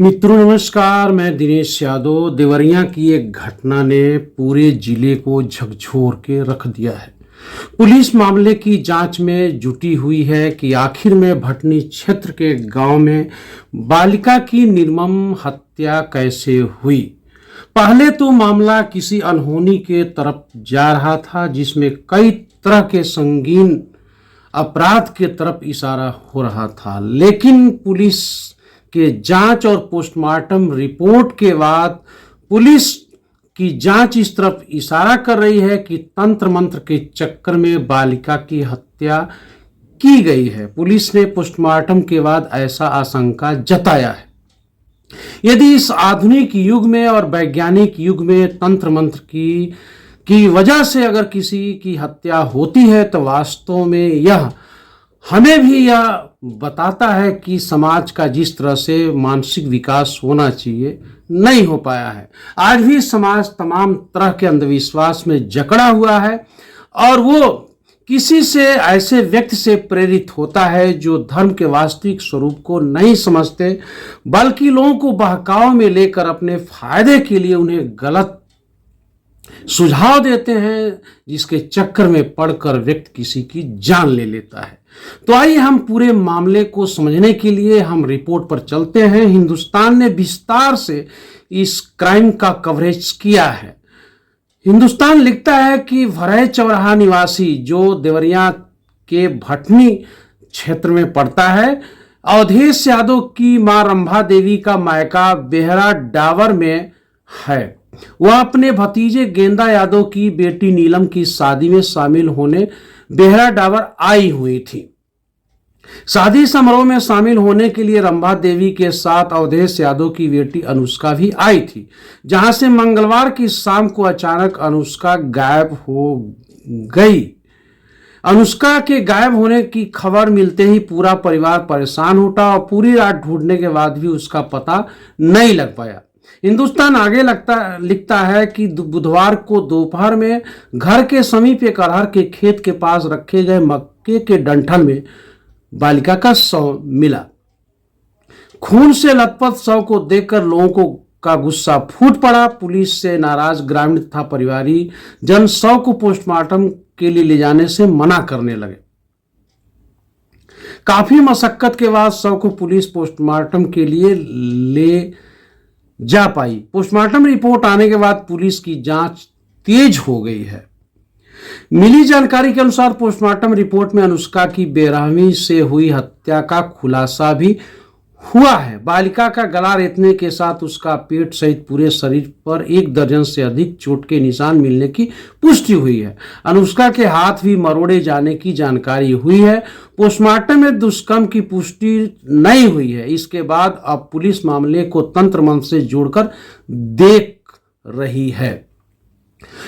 मित्रों नमस्कार, मैं दिनेश यादव। देवरिया की एक घटना ने पूरे जिले को झकझोर के रख दिया है। पुलिस मामले की जांच में जुटी हुई है कि आखिर में भटनी क्षेत्र के गांव में बालिका की निर्मम हत्या कैसे हुई। पहले तो मामला किसी अनहोनी के तरफ जा रहा था, जिसमें कई तरह के संगीन अपराध के तरफ इशारा हो रहा था, लेकिन पुलिस के जांच और पोस्टमार्टम रिपोर्ट के बाद पुलिस की जांच इस तरफ इशारा कर रही है कि तंत्र मंत्र के चक्कर में बालिका की हत्या की गई है। पुलिस ने पोस्टमार्टम के बाद ऐसा आशंका जताया है। यदि इस आधुनिक युग में और वैज्ञानिक युग में तंत्र मंत्र की वजह से अगर किसी की हत्या होती है, तो वास्तव में यह हमें भी यह बताता है कि समाज का जिस तरह से मानसिक विकास होना चाहिए नहीं हो पाया है। आज भी समाज तमाम तरह के अंधविश्वास में जकड़ा हुआ है और वो किसी से ऐसे व्यक्ति से प्रेरित होता है जो धर्म के वास्तविक स्वरूप को नहीं समझते, बल्कि लोगों को बहकाव में लेकर अपने फायदे के लिए उन्हें गलत सुझाव देते हैं, जिसके चक्कर में पड़कर व्यक्ति किसी की जान ले लेता है। तो आइए हम पूरे मामले को समझने के लिए हम रिपोर्ट पर चलते हैं। हिंदुस्तान ने विस्तार से इस क्राइम का कवरेज किया है। हिंदुस्तान लिखता है कि भरय चौराहा निवासी जो देवरिया के भटनी क्षेत्र में पड़ता है, अवधेश यादव की मां रंभा देवी का मायका बेहरा डावर में है। वह अपने भतीजे गेंदा यादव की बेटी नीलम की शादी में शामिल होने बेहरा डावर आई हुई थी। शादी समारोह में शामिल होने के लिए रंभा देवी के साथ अवधेश यादव की बेटी अनुष्का भी आई थी, जहां से मंगलवार की शाम को अचानक अनुष्का गायब हो गई। अनुष्का के गायब होने की खबर मिलते ही पूरा परिवार परेशान उठा और पूरी रात ढूंढने के बाद भी उसका पता नहीं लग पाया। हिंदुस्तान आगे लिखता है कि बुधवार को दोपहर में घर के समीप एक अरहर के खेत के पास रखे गए मक्के के डंठल में बालिका का शव मिला। खून से लथपथ शव को देखकर लोगों का गुस्सा फूट पड़ा। पुलिस से नाराज ग्रामीण तथा परिवारी जन शव को पोस्टमार्टम के लिए ले जाने से मना करने लगे। काफी मशक्कत के बाद शव को पुलिस पोस्टमार्टम के लिए ले जा पाई। पोस्टमार्टम रिपोर्ट आने के बाद पुलिस की जांच तेज हो गई है। मिली जानकारी के अनुसार पोस्टमार्टम रिपोर्ट में अनुष्का की बेरहमी से हुई हत्या का खुलासा भी हुआ है। बालिका का गला रेतने के साथ उसका पेट सहित पूरे शरीर पर 1 दर्जन से अधिक चोट के निशान मिलने की पुष्टि हुई है। अनुष्का के हाथ भी मरोड़े जाने की जानकारी हुई है। पोस्टमार्टम में दुष्कर्म की पुष्टि नहीं हुई है। इसके बाद अब पुलिस मामले को तंत्र मंत्र से जोड़कर देख रही है।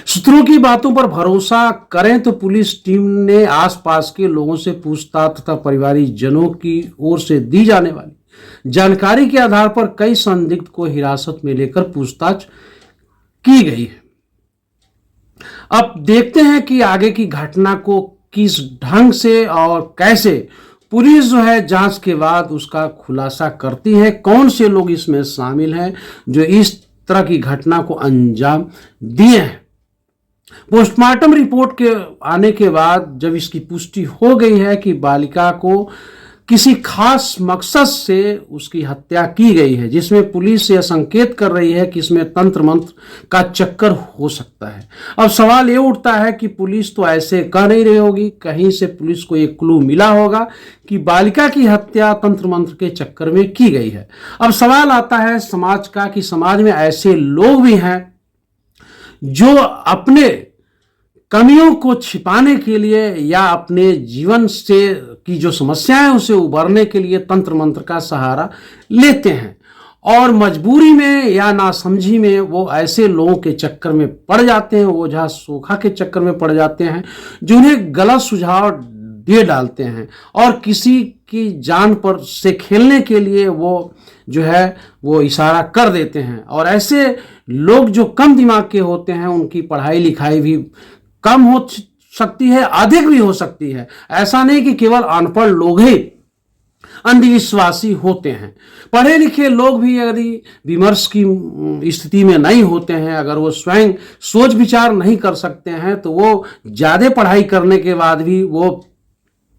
सूत्रों की बातों पर भरोसा करें तो पुलिस टीम ने आसपास के लोगों से पूछताछ तथा परिवारिक जनों की ओर से दी जाने वाली जानकारी के आधार पर कई संदिग्ध को हिरासत में लेकर पूछताछ की गई है। अब देखते हैं कि आगे की घटना को किस ढंग से और कैसे पुलिस जो है जांच के बाद उसका खुलासा करती है। कौन से लोग इसमें शामिल हैं जो इस तरह की घटना को अंजाम दिए हैं। पोस्टमार्टम रिपोर्ट के आने के बाद जब इसकी पुष्टि हो गई है कि बालिका को किसी खास मकसद से उसकी हत्या की गई है, जिसमें पुलिस यह संकेत कर रही है कि इसमें तंत्र मंत्र का चक्कर हो सकता है। अब सवाल ये उठता है कि पुलिस तो ऐसे कह नहीं रही होगी, कहीं से पुलिस को एक क्लू मिला होगा कि बालिका की हत्या तंत्र मंत्र के चक्कर में की गई है। अब सवाल आता है समाज का कि समाज में ऐसे लोग भी हैं जो अपने कमियों को छिपाने के लिए या अपने जीवन से की जो समस्याएं उसे उबरने के लिए तंत्र मंत्र का सहारा लेते हैं और मजबूरी में या नासमझी में वो ऐसे लोगों के चक्कर में पड़ जाते हैं, ओझा सोखा के चक्कर में पड़ जाते हैं जो उन्हें गलत सुझाव दे डालते हैं और किसी की जान पर से खेलने के लिए वो जो है वो इशारा कर देते हैं। और ऐसे लोग जो कम दिमाग के होते हैं उनकी पढ़ाई लिखाई भी कम हो सकती है, अधिक भी हो सकती है। ऐसा नहीं कि केवल अनपढ़ लोग ही अंधविश्वासी होते हैं। पढ़े लिखे लोग भी यदि विमर्श की स्थिति में नहीं होते हैं, अगर वो स्वयं सोच विचार नहीं कर सकते हैं, तो वो ज़्यादा पढ़ाई करने के बाद भी वो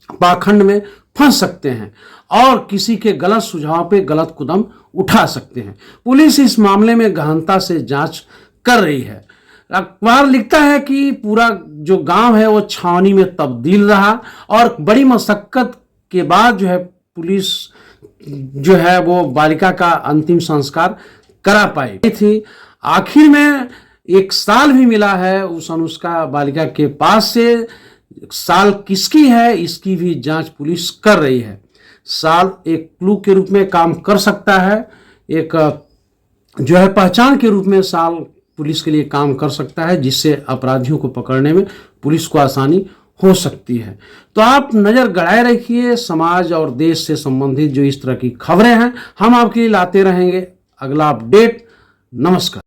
पाखंड में फंस सकते हैं और किसी के गलत सुझाव पे गलत कदम उठा सकते हैं। पुलिस इस मामले में गहनता से जांच कर रही है। अखबार लिखता है कि पूरा जो गांव है वो छावनी में तब्दील रहा और बड़ी मशक्कत के बाद जो है पुलिस जो है वो बालिका का अंतिम संस्कार करा पाई थी। आखिर में 1 साल भी मिला है उस अनुष्का बालिका के पास से। साल किसकी है इसकी भी जांच पुलिस कर रही है। साल एक क्लू के रूप में काम कर सकता है, एक जो है पहचान के रूप में साल पुलिस के लिए काम कर सकता है, जिससे अपराधियों को पकड़ने में पुलिस को आसानी हो सकती है। तो आप नज़र गड़ाए रखिए, समाज और देश से संबंधित जो इस तरह की खबरें हैं हम आपके लिए लाते रहेंगे। अगला अपडेट। नमस्कार।